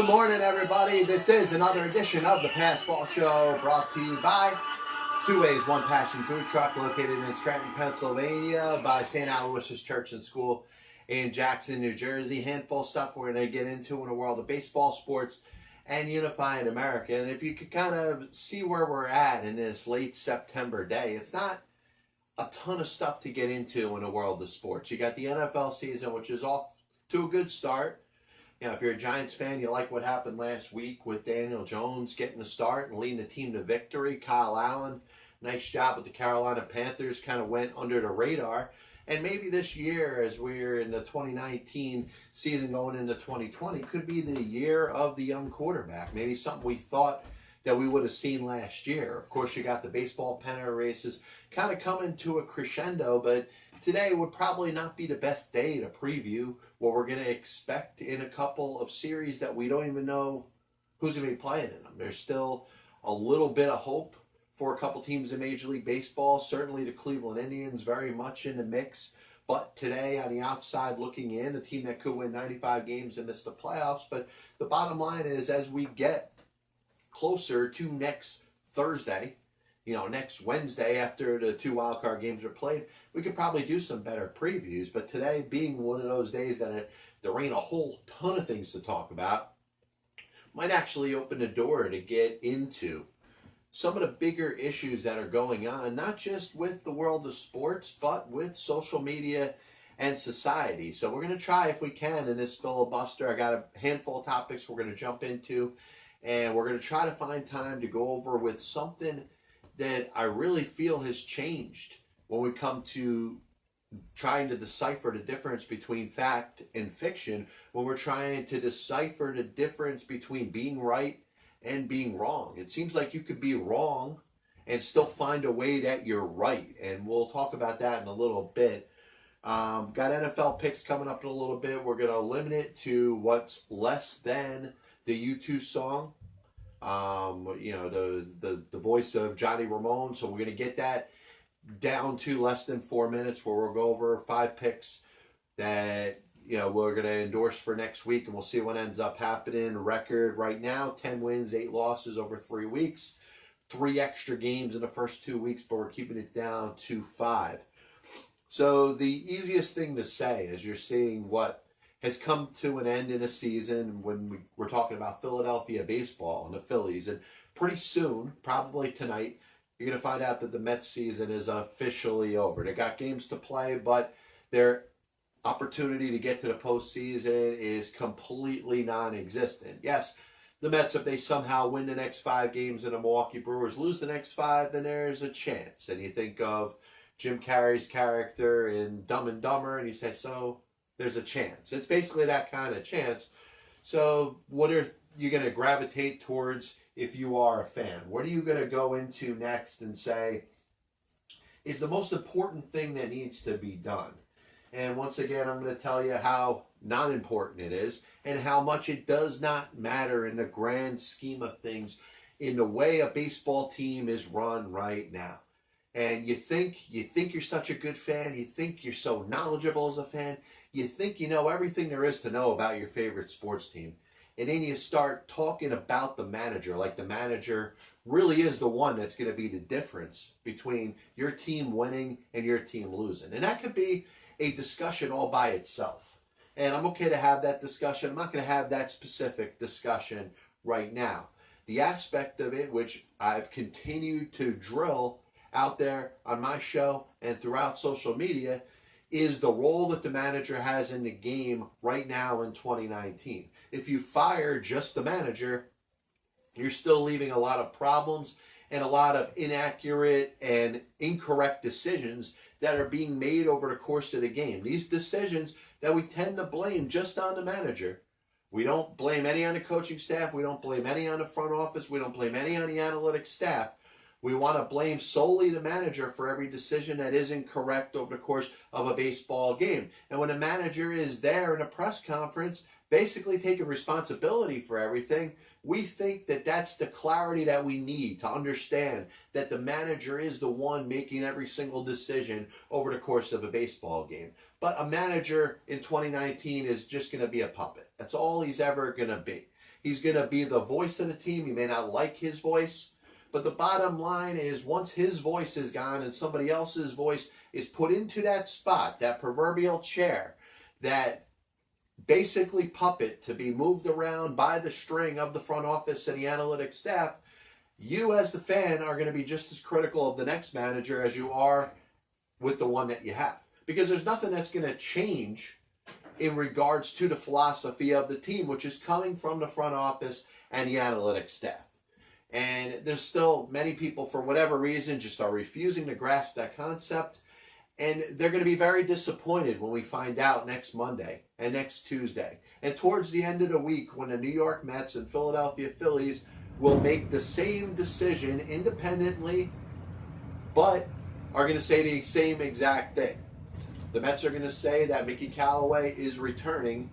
Good morning, everybody. This is another edition of the Passball Show, brought to you by Two Ways, One Passion Food Truck, located in Scranton, Pennsylvania, by St. Aloysius Church and School in Jackson, New Jersey. Handful of stuff we're going to get into in the world of baseball, sports, and unifying America. And if you could kind of see where we're at in this late September day, it's not a ton of stuff to get into in the world of sports. You got the NFL season, which is off to a good start. You know, if you're a Giants fan, you like what happened last week with Daniel Jones getting the start and leading the team to victory. Kyle Allen, nice job with the Carolina Panthers, kind of went under the radar. And maybe this year, as we're in the 2019 season going into 2020, could be the year of the young quarterback. Maybe something we thought that we would have seen last year. Of course, you got the baseball pennant races kind of coming to a crescendo, but today would probably not be the best day to preview what we're going to expect in a couple of series that we don't even know who's going to be playing in them. There's still a little bit of hope for a couple teams in Major League Baseball. Certainly the Cleveland Indians very much in the mix. But today, on the outside looking in, a team that could win 95 games and miss the playoffs. But the bottom line is, as we get closer to next Thursday, next Wednesday after the two wildcard games are played, we could probably do some better previews. But today, being one of those days that there ain't a whole ton of things to talk about, might actually open the door to get into some of the bigger issues that are going on, not just with the world of sports, but with social media and society. So we're going to try, if we can, in this filibuster. I got a handful of topics we're going to jump into, and we're going to try to find time to go over with something that I really feel has changed when we come to trying to decipher the difference between fact and fiction, when we're trying to decipher the difference between being right and being wrong. It seems like you could be wrong and still find a way that you're right, and we'll talk about that in a little bit. Got NFL picks coming up in a little bit. We're going to limit it to what's less than the U2 song. The voice of Johnny Ramone. So we're going to get that down to less than 4 minutes, where we'll go over 5 picks that we're going to endorse for next week, and we'll see what ends up happening. Record right now, 10 wins, 8 losses over 3 weeks. 3 extra games in the first 2 weeks, but we're keeping it down to 5. So the easiest thing to say is you're seeing what has come to an end in a season when we're talking about Philadelphia baseball and the Phillies. And pretty soon, probably tonight, you're going to find out that the Mets season is officially over. They got games to play, but their opportunity to get to the postseason is completely non-existent. Yes, the Mets, if they somehow win the next 5 games and the Milwaukee Brewers lose the next 5, then there's a chance. And you think of Jim Carrey's character in Dumb and Dumber, and you say, so there's a chance. It's basically that kind of chance. So what are you going to gravitate towards if you are a fan? What are you going to go into next and say is the most important thing that needs to be done? And once again, I'm going to tell you how not important it is and how much it does not matter in the grand scheme of things in the way a baseball team is run right now. And you think you're such a good fan, you think you're so knowledgeable as a fan, you think you know everything there is to know about your favorite sports team. And then you start talking about the manager, like the manager really is the one that's going to be the difference between your team winning and your team losing. And that could be a discussion all by itself. And I'm okay to have that discussion. I'm not going to have that specific discussion right now. The aspect of it, which I've continued to drill out there on my show and throughout social media, is the role that the manager has in the game right now in 2019. If you fire just the manager, you're still leaving a lot of problems and a lot of inaccurate and incorrect decisions that are being made over the course of the game. These decisions that we tend to blame just on the manager. We don't blame any on the coaching staff. We don't blame any on the front office. We don't blame any on the analytics staff. We want to blame solely the manager for every decision that isn't correct over the course of a baseball game. And when a manager is there in a press conference, basically taking responsibility for everything, we think that that's the clarity that we need to understand that the manager is the one making every single decision over the course of a baseball game. But a manager in 2019 is just going to be a puppet. That's all he's ever going to be. He's going to be the voice of the team. You may not like his voice, but the bottom line is once his voice is gone and somebody else's voice is put into that spot, that proverbial chair, that basically puppet to be moved around by the string of the front office and the analytics staff, you as the fan are going to be just as critical of the next manager as you are with the one that you have. Because there's nothing that's going to change in regards to the philosophy of the team, which is coming from the front office and the analytics staff. And there's still many people, for whatever reason, just are refusing to grasp that concept. And they're going to be very disappointed when we find out next Monday and next Tuesday. And towards the end of the week, when the New York Mets and Philadelphia Phillies will make the same decision independently, but are going to say the same exact thing. The Mets are going to say that Mickey Callaway is returning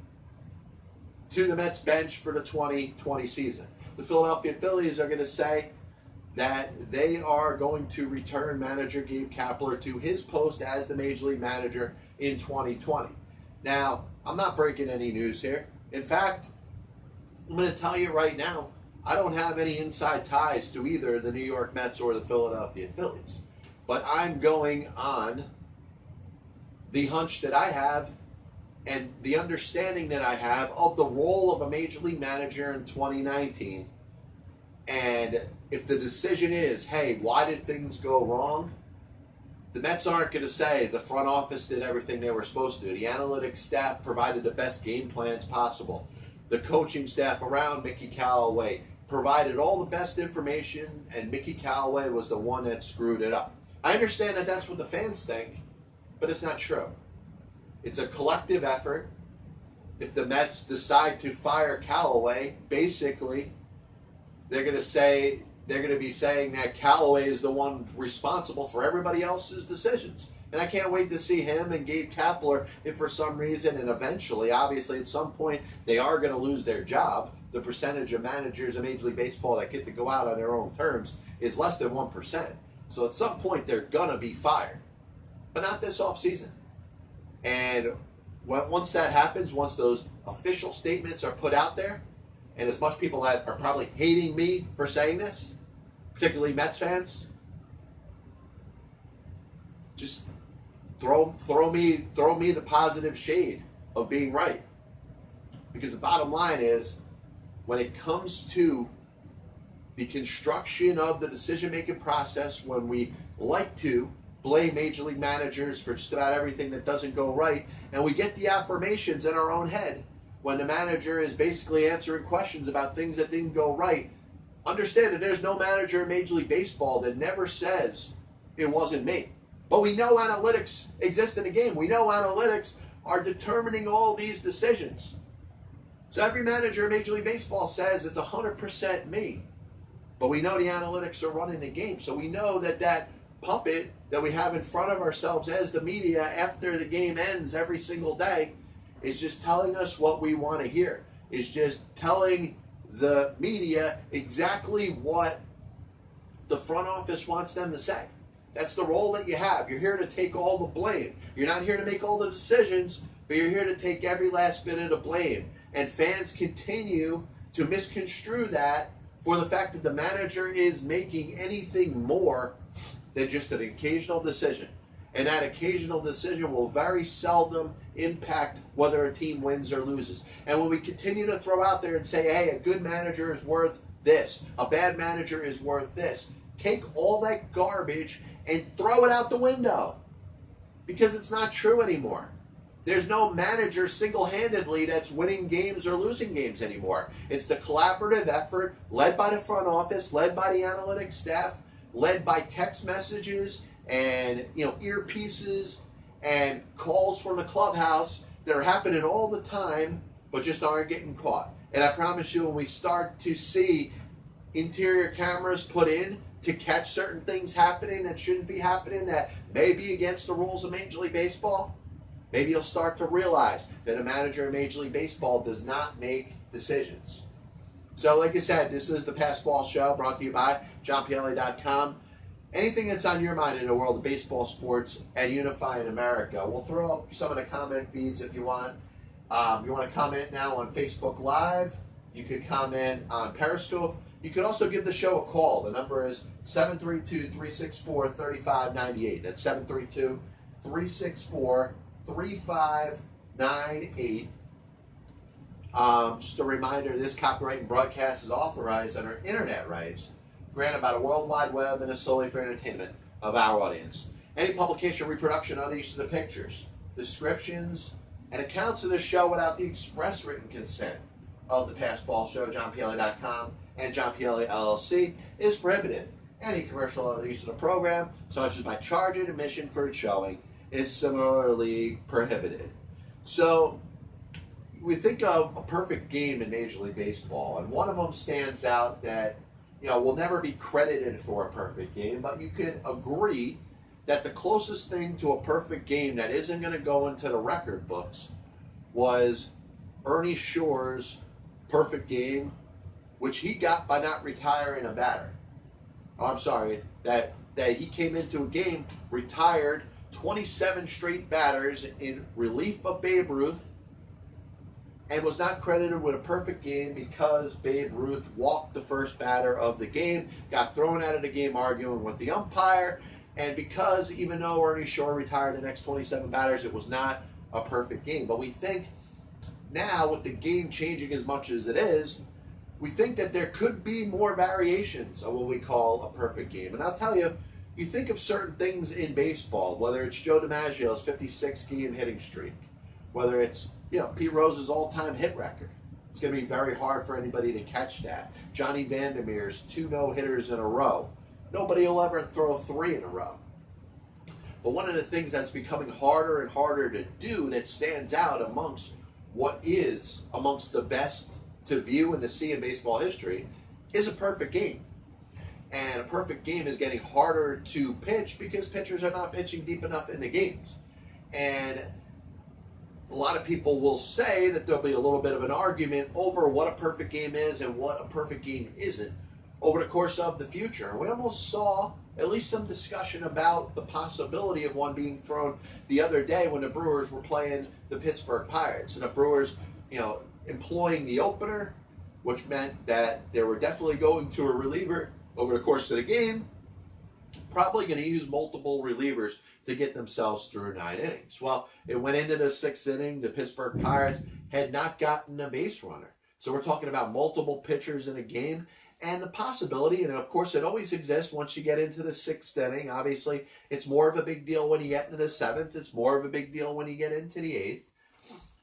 to the Mets bench for the 2020 season. The Philadelphia Phillies are going to say that they are going to return manager Gabe Kapler to his post as the Major League Manager in 2020. Now, I'm not breaking any news here. In fact, I'm going to tell you right now, I don't have any inside ties to either the New York Mets or the Philadelphia Phillies. But I'm going on the hunch that I have and the understanding that I have of the role of a Major League Manager in 2019. And if the decision is, hey, why did things go wrong? The Mets aren't going to say the front office did everything they were supposed to do. The analytics staff provided the best game plans possible. The coaching staff around Mickey Callaway provided all the best information, and Mickey Callaway was the one that screwed it up. I understand that that's what the fans think, but it's not true. It's a collective effort. If the Mets decide to fire Callaway, basically, they're going to be saying that Callaway is the one responsible for everybody else's decisions. And I can't wait to see him and Gabe Kapler if for some reason, and eventually, obviously at some point, they are going to lose their job. The percentage of managers in Major League Baseball that get to go out on their own terms is less than 1%. So at some point, they're going to be fired. But not this offseason. And once that happens, once those official statements are put out there, and as much people that are probably hating me for saying this, particularly Mets fans, just throw me the positive shade of being right. Because the bottom line is, when it comes to the construction of the decision-making process, when we like to blame Major League managers for just about everything that doesn't go right, and we get the affirmations in our own head when the manager is basically answering questions about things that didn't go right, understand that there's no manager in Major League Baseball that never says it wasn't me. But we know analytics exist in the game. We know analytics are determining all these decisions. So every manager in Major League Baseball says it's 100% me. But we know the analytics are running the game. So we know that that puppet that we have in front of ourselves as the media after the game ends every single day is just telling us what we want to hear. Is just telling the media exactly what the front office wants them to say. That's the role that you have. You're here to take all the blame. You're not here to make all the decisions, but you're here to take every last bit of the blame. And fans continue to misconstrue that for the fact that the manager is making anything more than just an occasional decision. And that occasional decision will very seldom impact whether a team wins or loses. And when we continue to throw out there and say, hey, a good manager is worth this, a bad manager is worth this, take all that garbage and throw it out the window. Because it's not true anymore. There's no manager single-handedly that's winning games or losing games anymore. It's the collaborative effort led by the front office, led by the analytics staff, led by text messages and earpieces and calls from the clubhouse that are happening all the time but just aren't getting caught. And I promise you, when we start to see interior cameras put in to catch certain things happening that shouldn't be happening, that may be against the rules of Major League Baseball, maybe you'll start to realize that a manager in Major League Baseball does not make decisions. So like I said, this is the Pass Ball Show brought to you by JohnPielli.com. Anything that's on your mind in the world of baseball, sports, and unifying America. We'll throw up some of the comment feeds if you want. You want to comment now on Facebook Live, You could comment on Periscope. You could also give the show a call. The number is 732-364-3598. That's 732-364-3598. Just a reminder, this copyright and broadcast is authorized under internet rights granted by the World Wide Web and is solely for entertainment of our audience. Any publication, reproduction, or other use of the pictures, descriptions, and accounts of this show without the express written consent of the Past Ball Show, JohnPielli.com, and John Pielli LLC is prohibited. Any commercial or other use of the program, such as by charging admission for its showing, is similarly prohibited. So, we think of a perfect game in Major League Baseball, and one of them stands out that will never be credited for a perfect game, but you could agree that the closest thing to a perfect game that isn't going to go into the record books was Ernie Shore's perfect game, which he got by not retiring a batter. Oh, I'm sorry, that he came into a game, retired 27 straight batters in relief of Babe Ruth, and was not credited with a perfect game because Babe Ruth walked the first batter of the game, got thrown out of the game arguing with the umpire, and because even though Ernie Shore retired the next 27 batters, it was not a perfect game. But we think now, with the game changing as much as it is, we think that there could be more variations of what we call a perfect game. And I'll tell you, you think of certain things in baseball, whether it's Joe DiMaggio's 56-game hitting streak, whether it's Pete Rose's all-time hit record. It's going to be very hard for anybody to catch that. Johnny Vandermeer's 2 no-hitters in a row. Nobody will ever throw 3 in a row. But one of the things that's becoming harder and harder to do that stands out amongst what is amongst the best to view and to see in baseball history is a perfect game. And a perfect game is getting harder to pitch because pitchers are not pitching deep enough in the games. And a lot of people will say that there'll be a little bit of an argument over what a perfect game is and what a perfect game isn't over the course of the future. And we almost saw at least some discussion about the possibility of one being thrown the other day when the Brewers were playing the Pittsburgh Pirates. And the Brewers, employing the opener, which meant that they were definitely going to a reliever over the course of the game, probably going to use multiple relievers to get themselves through 9 innings. Well, it went into the 6th inning. The Pittsburgh Pirates had not gotten a base runner. So we're talking about multiple pitchers in a game and the possibility, and of course it always exists once you get into the 6th inning. Obviously, it's more of a big deal when you get into the 7th. It's more of a big deal when you get into the 8th.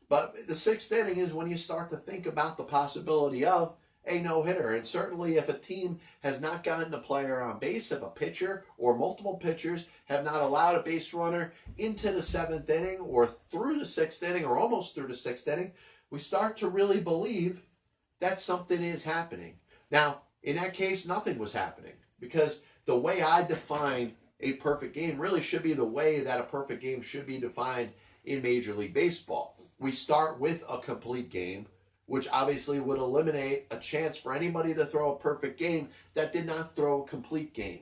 But the 6th inning is when you start to think about the possibility of a no-hitter. And certainly if a team has not gotten a player on base, if a pitcher or multiple pitchers have not allowed a base runner into the 7th inning or through the 6th inning or almost through the 6th inning, we start to really believe that something is happening. Now, in that case, nothing was happening because the way I define a perfect game really should be the way that a perfect game should be defined in Major League Baseball. We start with a complete game, which obviously would eliminate a chance for anybody to throw a perfect game that did not throw a complete game.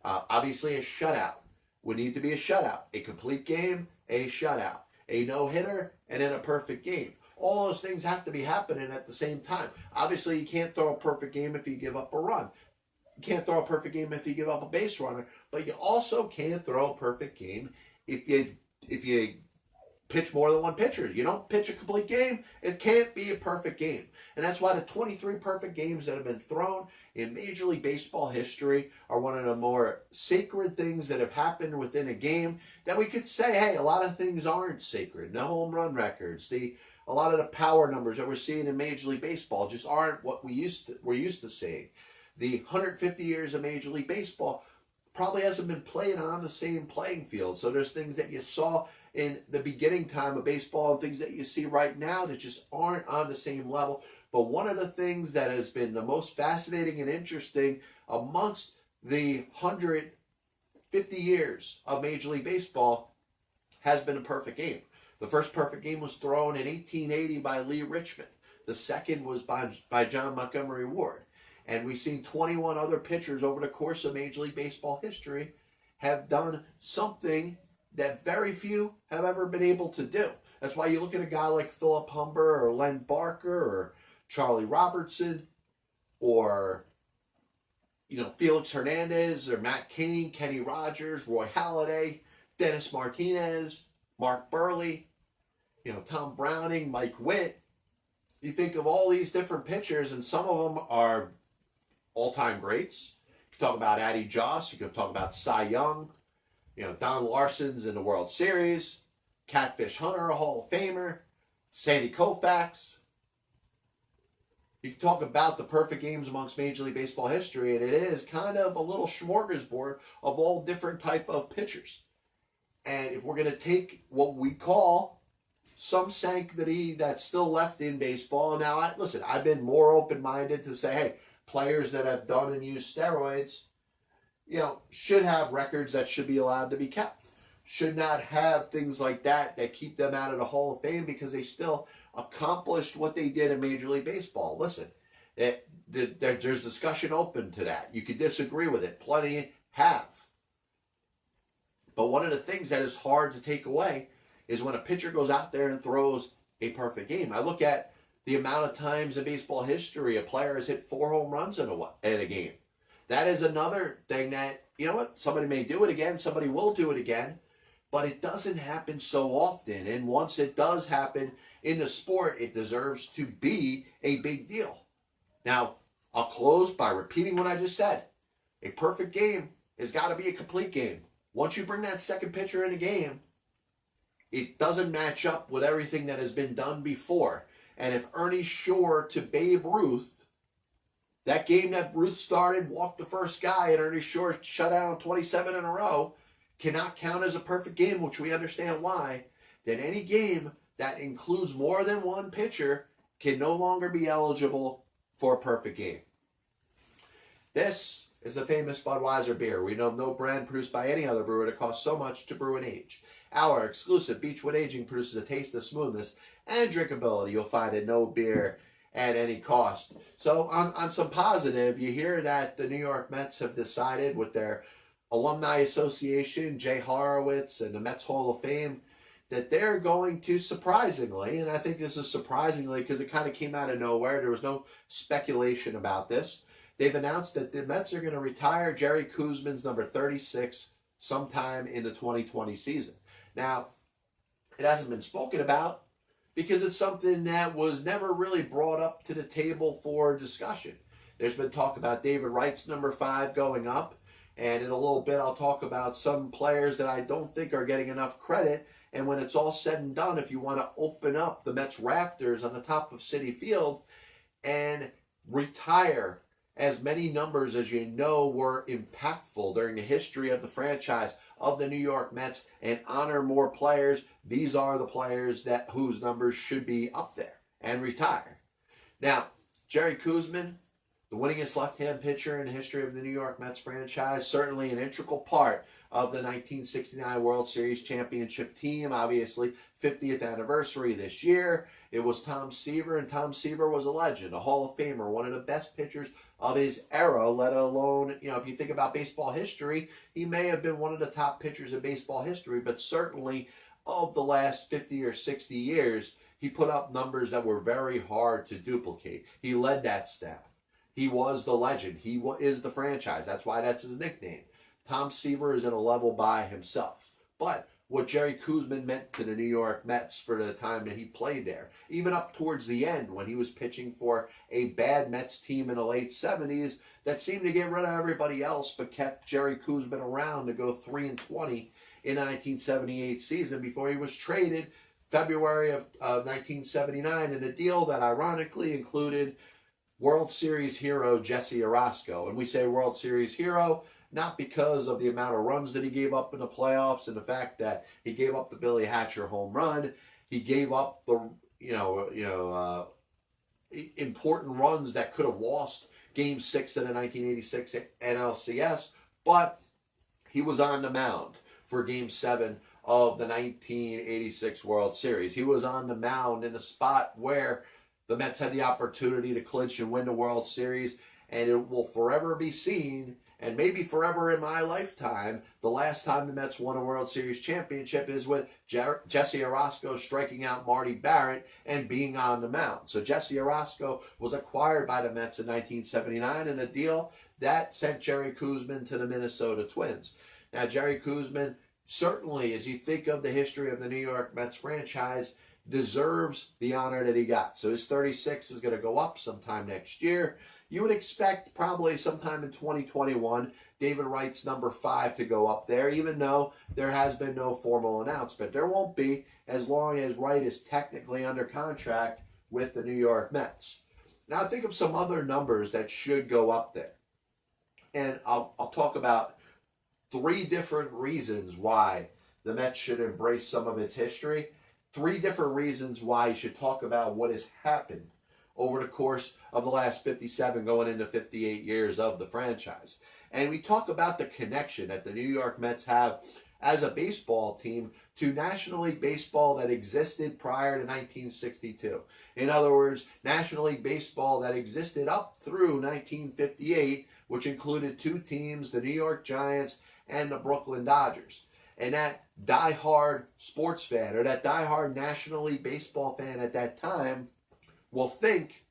Obviously, a shutout would need to be a shutout. A complete game, a shutout. A no-hitter, and then a perfect game. All those things have to be happening at the same time. Obviously, you can't throw a perfect game if you give up a run. You can't throw a perfect game if you give up a base runner, but you also can't throw a perfect game if you pitch more than one pitcher. You don't pitch a complete game, it can't be a perfect game. And that's why the 23 perfect games that have been thrown in Major League Baseball history are one of the more sacred things that have happened within a game that we could say, hey, a lot of things aren't sacred. No home run records. A lot of the power numbers that we're seeing in Major League Baseball just aren't what we're used to seeing. The 150 years of Major League Baseball probably hasn't been played on the same playing field. So there's things that you saw in the beginning time of baseball and things that you see right now that just aren't on the same level. But one of the things that has been the most fascinating and interesting amongst the 150 years of Major League Baseball has been a perfect game. The first perfect game was thrown in 1880 by Lee Richmond. The second was by John Montgomery Ward. And we've seen 21 other pitchers over the course of Major League Baseball history have done something that very few have ever been able to do. That's why you look at a guy like Philip Humber or Len Barker or Charlie Robertson or, Felix Hernandez or Matt Cain, Kenny Rogers, Roy Halladay, Dennis Martinez, Mark Burley, Tom Browning, Mike Witt. You think of all these different pitchers, and some of them are all-time greats. You can talk about Addie Joss. You can talk about Cy Young. Don Larson's in the World Series. Catfish Hunter, a Hall of Famer. Sandy Koufax. You can talk about the perfect games amongst Major League Baseball history, and it is kind of a little smorgasbord of all different type of pitchers. And if we're going to take what we call some sanctity that's still left in baseball. Now, I've been more open-minded to say, hey, players that have done and used steroids, should have records that should be allowed to be kept. Should not have things like that keep them out of the Hall of Fame because they still accomplished what they did in Major League Baseball. Listen, there's discussion open to that. You could disagree with it. Plenty have. But one of the things that is hard to take away is when a pitcher goes out there and throws a perfect game. I look at the amount of times in baseball history a player has hit 4 home runs in a game. That is another thing that, somebody may do it again, somebody will do it again, but it doesn't happen so often. And once it does happen in the sport, it deserves to be a big deal. Now, I'll close by repeating what I just said. A perfect game has got to be a complete game. Once you bring that second pitcher in a game, it doesn't match up with everything that has been done before. And if Ernie Shore to Babe Ruth, that game that Ruth started, walked the first guy, and Ernie Shore shut down 27 in a row, cannot count as a perfect game, which we understand why, then any game that includes more than one pitcher can no longer be eligible for a perfect game. This is the famous Budweiser beer. We know no brand produced by any other brewer that costs so much to brew and age. Our exclusive Beechwood aging produces a taste of smoothness and drinkability you'll find in no beer at any cost. So on some positive, you hear that the New York Mets have decided with their Alumni Association, Jay Horowitz, and the Mets Hall of Fame, that they're going to surprisingly, and I think this is surprisingly because it kind of came out of nowhere, there was no speculation about this, they've announced that the Mets are going to retire Jerry Koosman's number 36 sometime in the 2020 season. Now, it hasn't been spoken about because it's something that was never really brought up to the table for discussion. There's been talk about David Wright's number 5 going up, and in a little bit I'll talk about some players that I don't think are getting enough credit. And when it's all said and done, if you want to open up the Mets rafters on the top of Citi Field and retire as many numbers as you know were impactful during the history of the franchise of the New York Mets and honor more players, these are the players whose numbers should be up there and retire. Now, Jerry Koosman, the winningest left-hand pitcher in the history of the New York Mets franchise, certainly an integral part of the 1969 World Series championship team. Obviously, 50th anniversary this year. It was Tom Seaver, and Tom Seaver was a legend, a Hall of Famer, one of the best pitchers of his era, let alone, if you think about baseball history, he may have been one of the top pitchers in baseball history, but certainly of the last 50 or 60 years, he put up numbers that were very hard to duplicate. He led that staff. He was the legend. He is the franchise. That's why that's his nickname. Tom Seaver is in a level by himself. But what Jerry Koosman meant to the New York Mets for the time that he played there, even up towards the end when he was pitching for a bad Mets team in the late 70s that seemed to get rid of everybody else but kept Jerry Koosman around to go 3-20 in the 1978 season before he was traded February of 1979 in a deal that ironically included World Series hero Jesse Orosco. And we say World Series hero not because of the amount of runs that he gave up in the playoffs and the fact that he gave up the Billy Hatcher home run. He gave up the important runs that could have lost Game 6 of the 1986 NLCS, but he was on the mound for Game 7 of the 1986 World Series. He was on the mound in a spot where the Mets had the opportunity to clinch and win the World Series, and it will forever be seen And maybe forever in my lifetime, the last time the Mets won a World Series championship is with Jesse Orosco striking out Marty Barrett and being on the mound. So Jesse Orosco was acquired by the Mets in 1979 in a deal that sent Jerry Koosman to the Minnesota Twins. Now, Jerry Koosman, certainly, as you think of the history of the New York Mets franchise, deserves the honor that he got. So his 36 is going to go up sometime next year. You would expect probably sometime in 2021, David Wright's number 5 to go up there, even though there has been no formal announcement. There won't be as long as Wright is technically under contract with the New York Mets. Now think of some other numbers that should go up there. And I'll talk about 3 different reasons why the Mets should embrace some of its history. 3 different reasons why you should talk about what has happened over the course of the last 57 going into 58 years of the franchise. And we talk about the connection that the New York Mets have as a baseball team to National League Baseball that existed prior to 1962. In other words, National League Baseball that existed up through 1958, which included 2 teams, the New York Giants and the Brooklyn Dodgers. And that diehard sports fan or that diehard National League Baseball fan at that time will think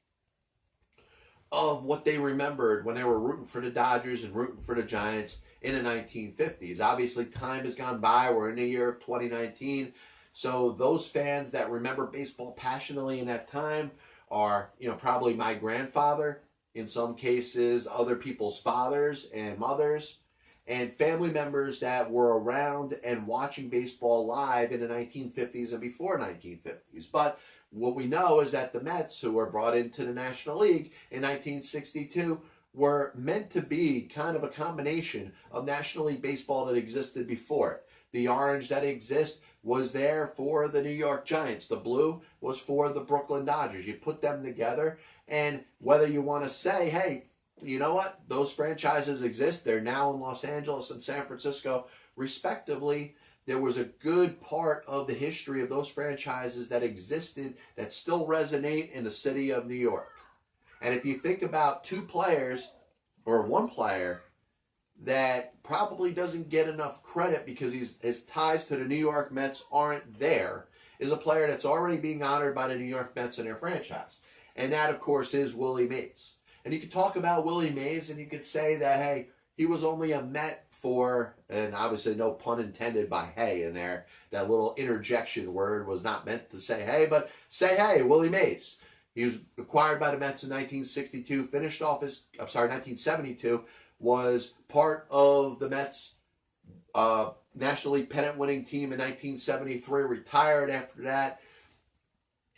of what they remembered when they were rooting for the Dodgers and rooting for the Giants in the 1950s. Obviously, time has gone by. We're in the year of 2019. So those fans that remember baseball passionately in that time are, probably my grandfather, in some cases, other people's fathers and mothers, and family members that were around and watching baseball live in the 1950s and before 1950s. But what we know is that the Mets, who were brought into the National League in 1962, were meant to be kind of a combination of National League Baseball that existed before it. The orange that exists was there for the New York Giants. The blue was for the Brooklyn Dodgers. You put them together, and whether you want to say, hey, you know what? Those franchises exist. They're now in Los Angeles and San Francisco, respectively. There was a good part of the history of those franchises that existed that still resonate in the city of New York. And if you think about 2 players, or 1 player, that probably doesn't get enough credit because his ties to the New York Mets aren't there, is a player that's already being honored by the New York Mets and their franchise. And that, of course, is Willie Mays. And you could talk about Willie Mays and you could say that, hey, he was only a Met for, and obviously no pun intended by hey in there, that little interjection word was not meant to say hey, but say hey, Willie Mays. He was acquired by the Mets in 1962, finished off 1972, was part of the Mets National League pennant winning team in 1973, retired after that.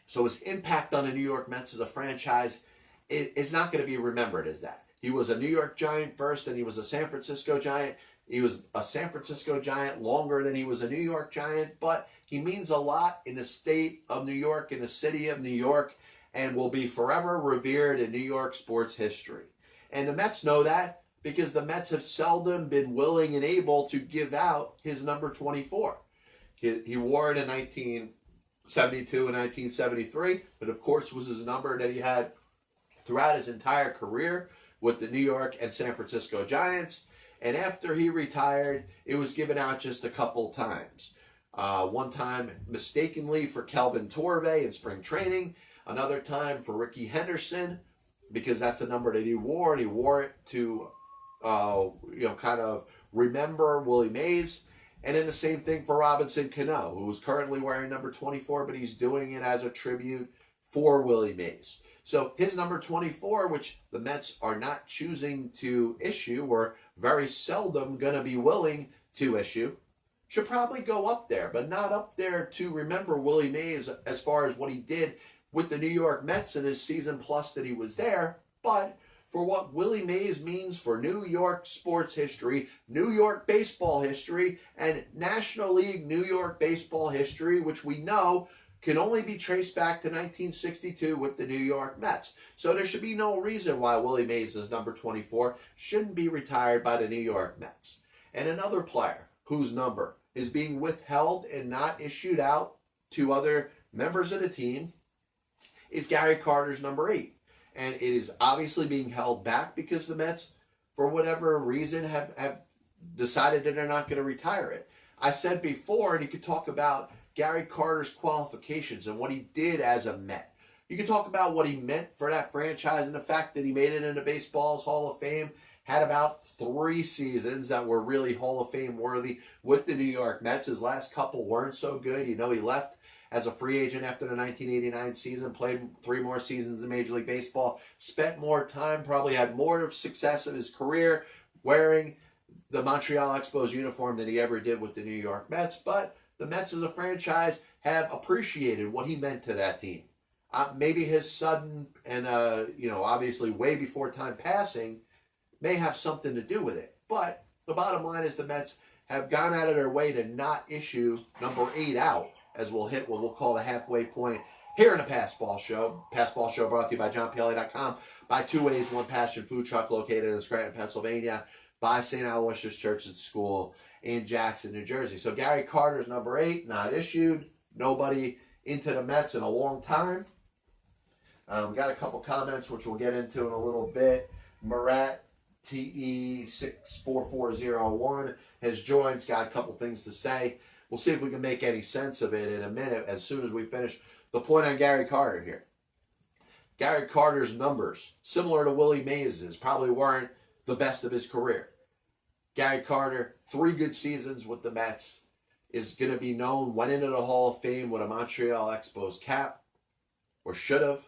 So his impact on the New York Mets as a franchise is not going to be remembered as that. He was a New York Giant first, and he was a San Francisco Giant. He was a San Francisco Giant longer than he was a New York Giant, but he means a lot in the state of New York, in the city of New York, and will be forever revered in New York sports history. And the Mets know that because the Mets have seldom been willing and able to give out his number 24. He wore it in 1972 and 1973, but of course was his number that he had throughout his entire career with the New York and San Francisco Giants. And after he retired, it was given out just a couple times. One time mistakenly for Kelvin Torvey in spring training. Another time for Ricky Henderson, because that's the number that he wore, and he wore it to, kind of remember Willie Mays. And then the same thing for Robinson Cano, who is currently wearing number 24, but he's doing it as a tribute for Willie Mays. So his number 24, which the Mets are not choosing to issue, or very seldom going to be willing to issue, should probably go up there, but not up there to remember Willie Mays as far as what he did with the New York Mets in his season plus that he was there, but for what Willie Mays means for New York sports history, New York baseball history, and National League New York baseball history, which we know can only be traced back to 1962 with the New York Mets. So there should be no reason why Willie Mays, number 24, shouldn't be retired by the New York Mets. And another player whose number is being withheld and not issued out to other members of the team is Gary Carter's number 8. And it is obviously being held back because the Mets, for whatever reason, have decided that they're not going to retire it. I said before, and you could talk about Gary Carter's qualifications and what he did as a Met. You could talk about what he meant for that franchise and the fact that he made it into baseball's Hall of Fame, had about 3 seasons that were really Hall of Fame worthy with the New York Mets. His last couple weren't so good. You know, he left as a free agent after the 1989 season, played 3 more seasons in Major League Baseball, spent more time, probably had more of success of his career wearing the Montreal Expos uniform than he ever did with the New York Mets. But the Mets as a franchise have appreciated what he meant to that team. Maybe his sudden and, obviously way before time passing may have something to do with it. But the bottom line is the Mets have gone out of their way to not issue number 8 out, as we'll hit what we'll call the halfway point here in the Passball Show. Passball Show brought to you by JohnPielli.com, by Two Ways, One Passion Food Truck located in Scranton, Pennsylvania, by St. Aloysius Church and School in Jackson, New Jersey. So Gary Carter's number 8, not issued. Nobody into the Mets in a long time. We got a couple comments, which we'll get into in a little bit. Murat TE64401 has joined. He's got a couple things to say. We'll see if we can make any sense of it in a minute as soon as we finish the point on Gary Carter here. Gary Carter's numbers, similar to Willie Mays's, probably weren't the best of his career. Gary Carter, 3 good seasons with the Mets, is going to be known, went into the Hall of Fame with a Montreal Expos cap, or should have,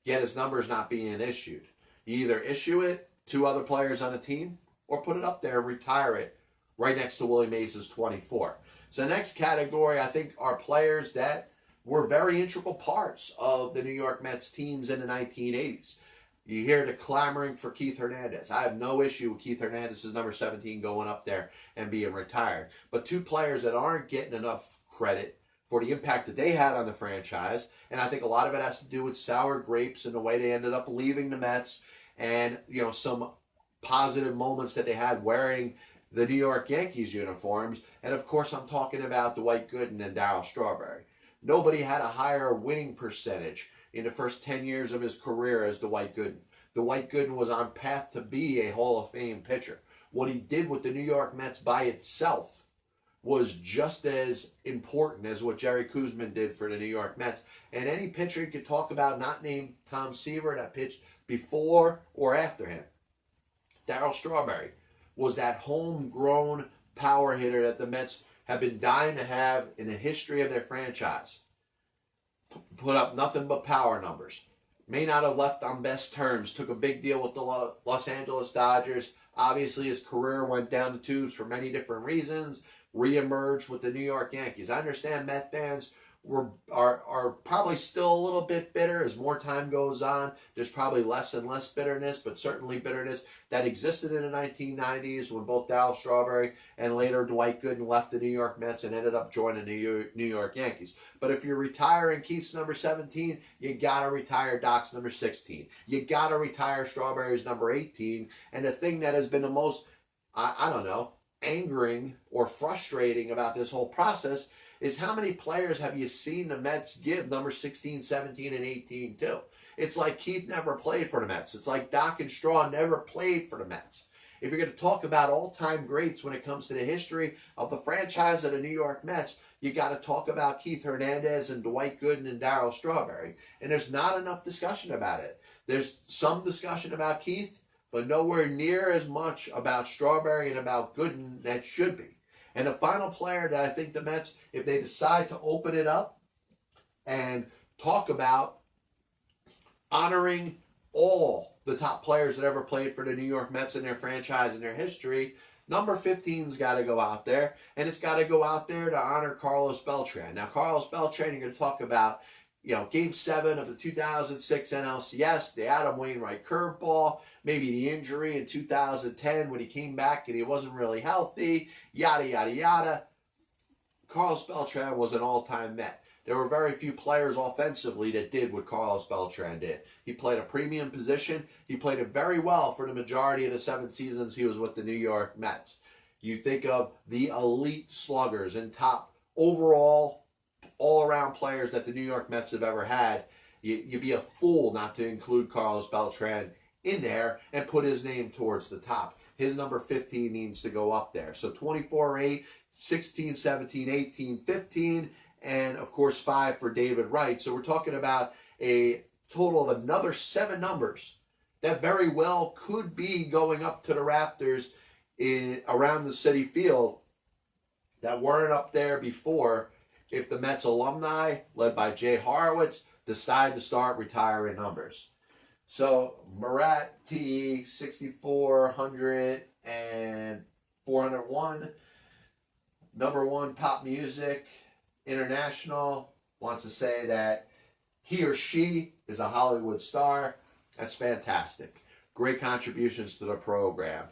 yet his numbers not being issued. You either issue it to other players on a team or put it up there and retire it right next to Willie Mays' 24. So the next category, I think, are players that were very integral parts of the New York Mets teams in the 1980s. You hear the clamoring for Keith Hernandez. I have no issue with Keith Hernandez's number 17 going up there and being retired. But 2 players that aren't getting enough credit for the impact that they had on the franchise, and I think a lot of it has to do with sour grapes and the way they ended up leaving the Mets, and some positive moments that they had wearing the New York Yankees uniforms. And of course, I'm talking about Dwight Gooden and Darryl Strawberry. Nobody had a higher winning percentage in the first 10 years of his career as Dwight Gooden. Dwight Gooden was on path to be a Hall of Fame pitcher. What he did with the New York Mets by itself was just as important as what Jerry Koosman did for the New York Mets. And any pitcher you could talk about, not named Tom Seaver, that pitched before or after him. Darryl Strawberry was that homegrown power hitter that the Mets have been dying to have in the history of their franchise. Put up nothing but power numbers. May not have left on best terms. Took a big deal with the Los Angeles Dodgers. Obviously, his career went down the tubes for many different reasons. Reemerged with the New York Yankees. I understand Met fans are probably still a little bit bitter as more time goes on. There's probably less and less bitterness, but certainly bitterness that existed in the 1990s when both Darryl Strawberry and later Dwight Gooden left the New York Mets and ended up joining the New York Yankees. But if you're retiring Keith's number 17, you got to retire Doc's number 16. You got to retire Strawberry's number 18. And the thing that has been the most, angering or frustrating about this whole process is how many players have you seen the Mets give number 16, 17, and 18 to? It's like Keith never played for the Mets. It's like Doc and Straw never played for the Mets. If you're going to talk about all-time greats when it comes to the history of the franchise of the New York Mets, you got to talk about Keith Hernandez and Dwight Gooden and Darryl Strawberry. And there's not enough discussion about it. There's some discussion about Keith, but nowhere near as much about Strawberry and about Gooden that should be. And the final player that I think the Mets, if they decide to open it up and talk about honoring all the top players that ever played for the New York Mets in their franchise and their history, number 15's got to go out there, and it's got to go out there to honor Carlos Beltran. Now, Carlos Beltran, you're going to talk about, Game 7 of the 2006 NLCS, the Adam Wainwright curveball, maybe the injury in 2010 when he came back and he wasn't really healthy, yada, yada, yada. Carlos Beltran was an all-time Met. There were very few players offensively that did what Carlos Beltran did. He played a premium position. He played it very well for the majority of the 7 seasons he was with the New York Mets. You think of the elite sluggers and top overall, all-around players that the New York Mets have ever had. You'd be a fool not to include Carlos Beltran in there and put his name towards the top. His number 15 needs to go up there. So 24, 8, 16, 17, 18, 15, and of course 5 for David Wright. So we're talking about a total of another 7 numbers that very well could be going up to the rafters around the Citi Field that weren't up there before if the Mets alumni, led by Jay Horowitz, decide to start retiring numbers. So Murat, TE, 6,400 and 401. Number 1 pop music international wants to say that he or she is a Hollywood star. That's fantastic. Great contributions to the program.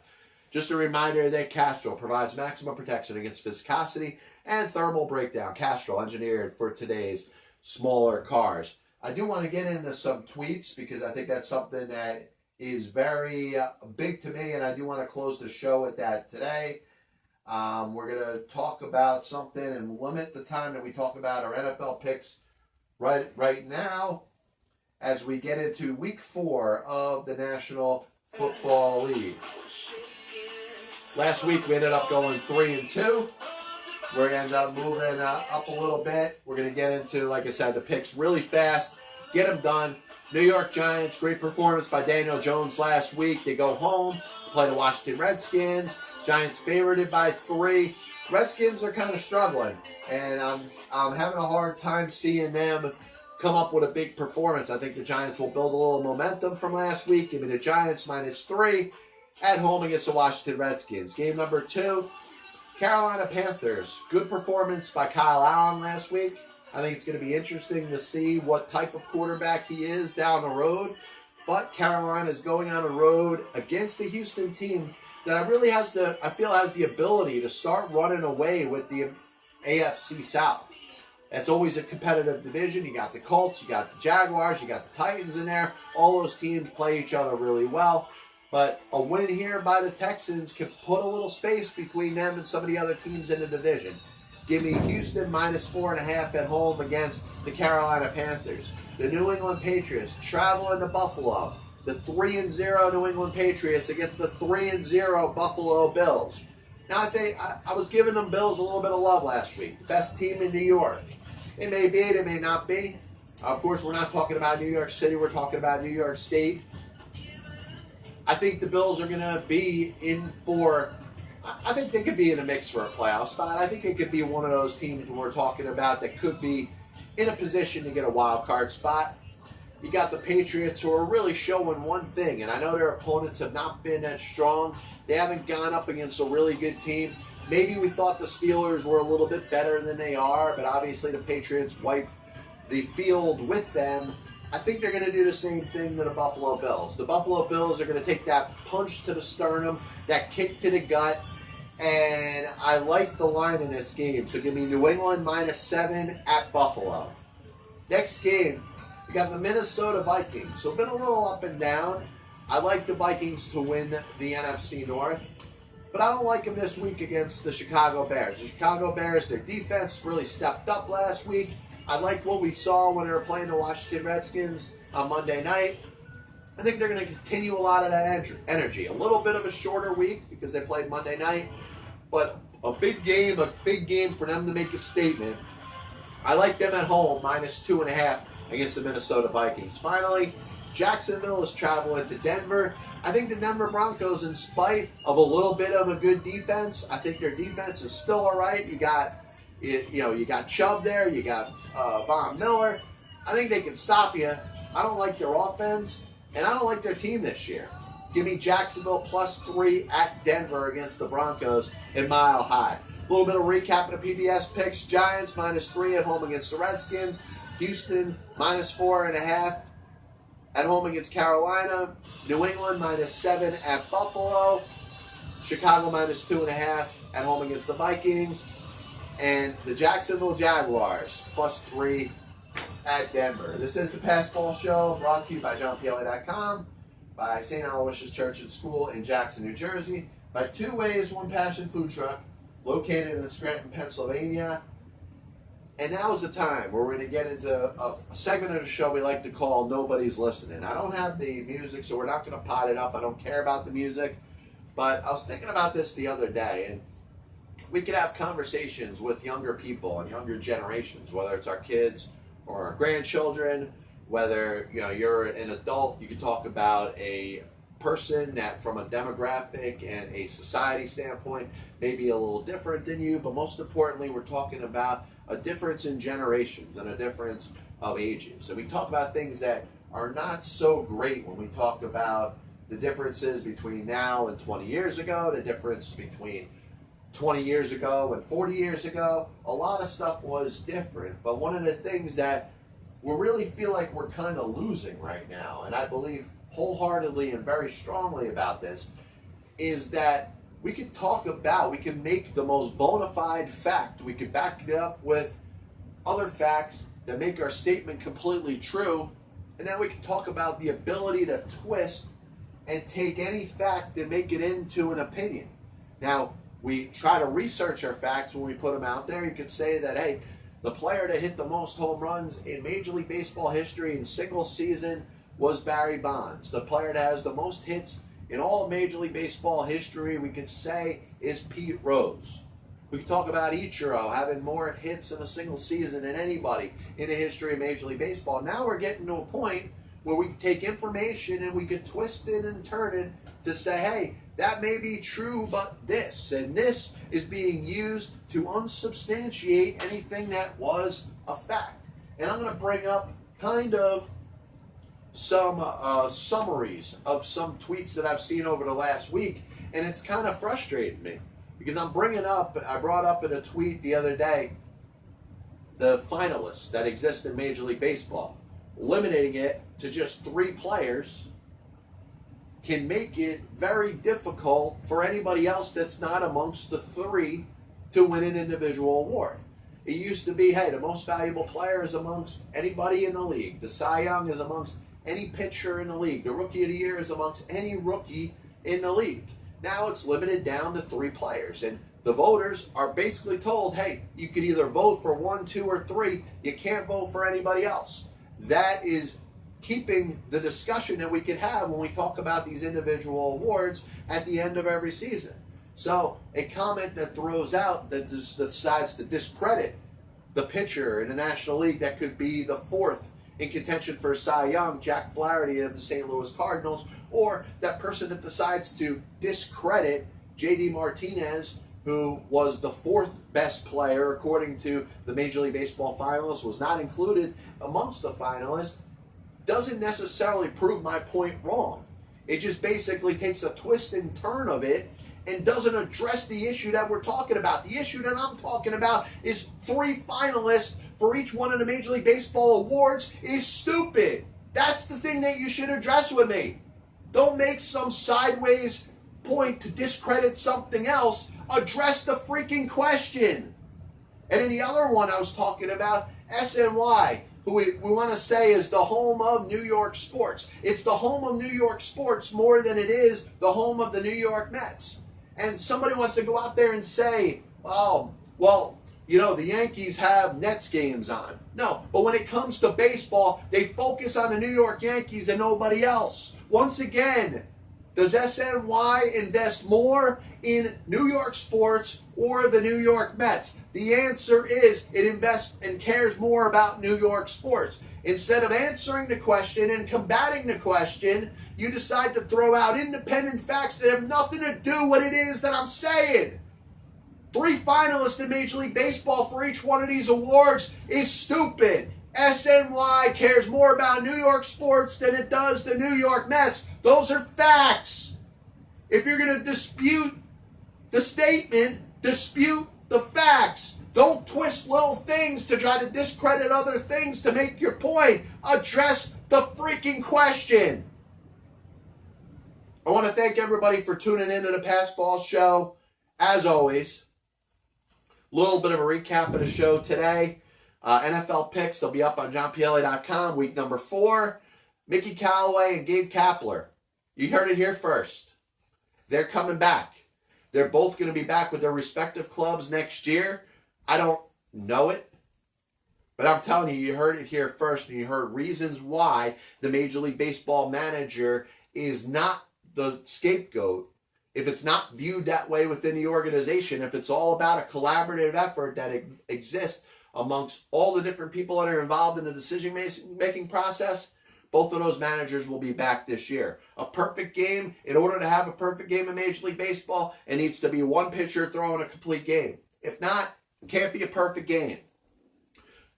Just a reminder that Castrol provides maximum protection against viscosity and thermal breakdown. Castrol, engineered for today's smaller cars. I do want to get into some tweets because I think that's something that is very big to me, and I do want to close the show with that today. We're going to talk about something and limit the time that we talk about our NFL picks right now as we get into week 4 of the National Football League. Last week we ended up going 3-2. We're going to end up moving up a little bit. We're going to get into, like I said, the picks really fast. Get them done. New York Giants, great performance by Daniel Jones last week. They go home, play the Washington Redskins. Giants favorited by 3. Redskins are kind of struggling, and I'm having a hard time seeing them come up with a big performance. I think the Giants will build a little momentum from last week. Give me the Giants -3 at home against the Washington Redskins. Game number 2, Carolina Panthers. Good performance by Kyle Allen last week. I think it's going to be interesting to see what type of quarterback he is down the road. But Carolina is going on the road against the Houston team that really has the ability to start running away with the AFC South. It's always a competitive division. You got the Colts, you got the Jaguars, you got the Titans in there. All those teams play each other really well. But a win here by the Texans can put a little space between them and some of the other teams in the division. Give me Houston -4.5 at home against the Carolina Panthers. The New England Patriots traveling to Buffalo. The 3-0 New England Patriots against the 3-0 Buffalo Bills. Now I was giving them Bills a little bit of love last week. The best team in New York. They may be, they may not be. Of course, we're not talking about New York City. We're talking about New York State. I think the Bills are going to be in for... I think they could be in a mix for a playoff spot. I think they could be one of those teams we're talking about that could be in a position to get a wild card spot. You got the Patriots who are really showing one thing, and I know their opponents have not been that strong. They haven't gone up against a really good team. Maybe we thought the Steelers were a little bit better than they are, but obviously the Patriots wiped the field with them. I think they're going to do the same thing to the Buffalo Bills. The Buffalo Bills are going to take that punch to the sternum, that kick to the gut, and I like the line in this game. So give me New England -7 at Buffalo. Next game, we got the Minnesota Vikings. So been a little up and down. I like the Vikings to win the NFC North, but I don't like them this week against the Chicago Bears. The Chicago Bears, their defense really stepped up last week. I like what we saw when they were playing the Washington Redskins on Monday night. I think they're going to continue a lot of that energy. A little bit of a shorter week because they played Monday night, but a big game for them to make a statement. I like them at home, -2.5 against the Minnesota Vikings. Finally, Jacksonville is traveling to Denver. I think the Denver Broncos, in spite of a little bit of a good defense, I think their defense is still all right. You got Chubb there, you got Von Miller. I think they can stop you. I don't like their offense, and I don't like their team this year. Give me Jacksonville +3 at Denver against the Broncos in Mile High. A little bit of recap of the PBS picks. Giants -3 at home against the Redskins. Houston -4.5 at home against Carolina. New England -7 at Buffalo. Chicago -2.5 at home against the Vikings. And the Jacksonville Jaguars +3 at Denver. This is the Pass Ball Show, brought to you by JohnPielli.com, by St. Aloysius Church and School in Jackson, New Jersey, by Two Ways, One Passion Food Truck, located in Scranton, Pennsylvania. And now's the time where we're going to get into a segment of the show we like to call Nobody's Listening. I don't have the music, so we're not going to pot it up. I don't care about the music. But I was thinking about this the other day, and we could have conversations with younger people and younger generations, whether it's our kids or our grandchildren, whether you're an adult. You could talk about a person that from a demographic and a society standpoint may be a little different than you, but most importantly, we're talking about a difference in generations and a difference of ages. And we talk about things that are not so great when we talk about the differences between now and 20 years ago, the difference between 20 years ago and 40 years ago. A lot of stuff was different, but one of the things that we really feel like we're kind of losing right now, and I believe wholeheartedly and very strongly about this, is that we can make the most bona fide fact, we could back it up with other facts that make our statement completely true, and then we can talk about the ability to twist and take any fact and make it into an opinion. Now, we try to research our facts when we put them out there. You could say that, hey, the player that hit the most home runs in Major League Baseball history in single season was Barry Bonds. The player that has the most hits in all of Major League Baseball history, we could say, is Pete Rose. We could talk about Ichiro having more hits in a single season than anybody in the history of Major League Baseball. Now we're getting to a point where we can take information and we could twist it and turn it to say, hey, that may be true, but this, and this is being used to unsubstantiate anything that was a fact. And I'm going to bring up kind of some summaries of some tweets that I've seen over the last week, and it's kind of frustrated me because I brought up in a tweet the other day the finalists that exist in Major League Baseball. Limiting it to just 3 players can make it very difficult for anybody else that's not amongst the 3 to win an individual award. It used to be, hey, the most valuable player is amongst anybody in the league. The Cy Young is amongst any pitcher in the league. The Rookie of the Year is amongst any rookie in the league. Now it's limited down to 3 players. And the voters are basically told, hey, you can either vote for 1, 2, or 3. You can't vote for anybody else. That is keeping the discussion that we could have when we talk about these individual awards at the end of every season. So a comment that throws out that decides to discredit the pitcher in the National League that could be the 4th in contention for Cy Young, Jack Flaherty of the St. Louis Cardinals, or that person that decides to discredit J.D. Martinez, who was the 4th best player according to the Major League Baseball finalists, was not included amongst the finalists, doesn't necessarily prove my point wrong. It just basically takes a twist and turn of it and doesn't address the issue that we're talking about. The issue that I'm talking about is 3 finalists for each one of the Major League Baseball awards is stupid. That's the thing that you should address with me. Don't make some sideways point to discredit something else. Address the freaking question. And then the other one I was talking about, SNY, who we want to say is the home of New York sports. It's the home of New York sports more than it is the home of the New York Mets. And somebody wants to go out there and say, oh, well, the Yankees have Nets games on. No, but when it comes to baseball, they focus on the New York Yankees and nobody else. Once again, does SNY invest more in New York sports or the New York Mets? The answer is it invests and cares more about New York sports. Instead of answering the question and combating the question, you decide to throw out independent facts that have nothing to do with what it is that I'm saying. 3 finalists in Major League Baseball for each one of these awards is stupid. SNY cares more about New York sports than it does the New York Mets. Those are facts. If you're going to dispute the statement, dispute the facts. Don't twist little things to try to discredit other things to make your point. Address the freaking question. I want to thank everybody for tuning in to the Passball Show. As always, a little bit of a recap of the show today. NFL picks, they'll be up on johnpielli.com, week number 4. Mickey Callaway and Gabe Kapler. You heard it here first. They're coming back. They're both going to be back with their respective clubs next year. I don't know it. But I'm telling you, you heard it here first, and you heard reasons why the Major League Baseball manager is not the scapegoat. If it's not viewed that way within the organization, if it's all about a collaborative effort that exists amongst all the different people that are involved in the decision-making process, both of those managers will be back this year. A perfect game, in order to have a perfect game in Major League Baseball, it needs to be one pitcher throwing a complete game. If not, it can't be a perfect game.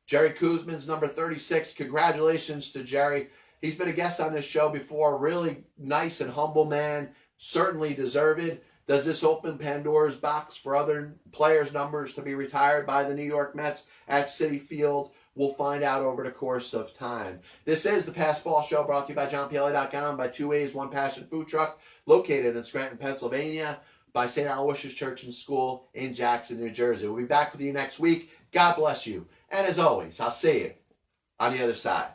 Jerry Koosman's number 36. Congratulations to Jerry. He's been a guest on this show before. Really nice and humble man. Certainly deserved. Does this open Pandora's box for other players' numbers to be retired by the New York Mets at Citi Field? We'll find out over the course of time. This is the Pass Ball Show, brought to you by JohnPielli.com, by Two Ways, One Passion Food Truck, located in Scranton, Pennsylvania, by St. Aloysius Church and School in Jackson, New Jersey. We'll be back with you next week. God bless you. And as always, I'll see you on the other side.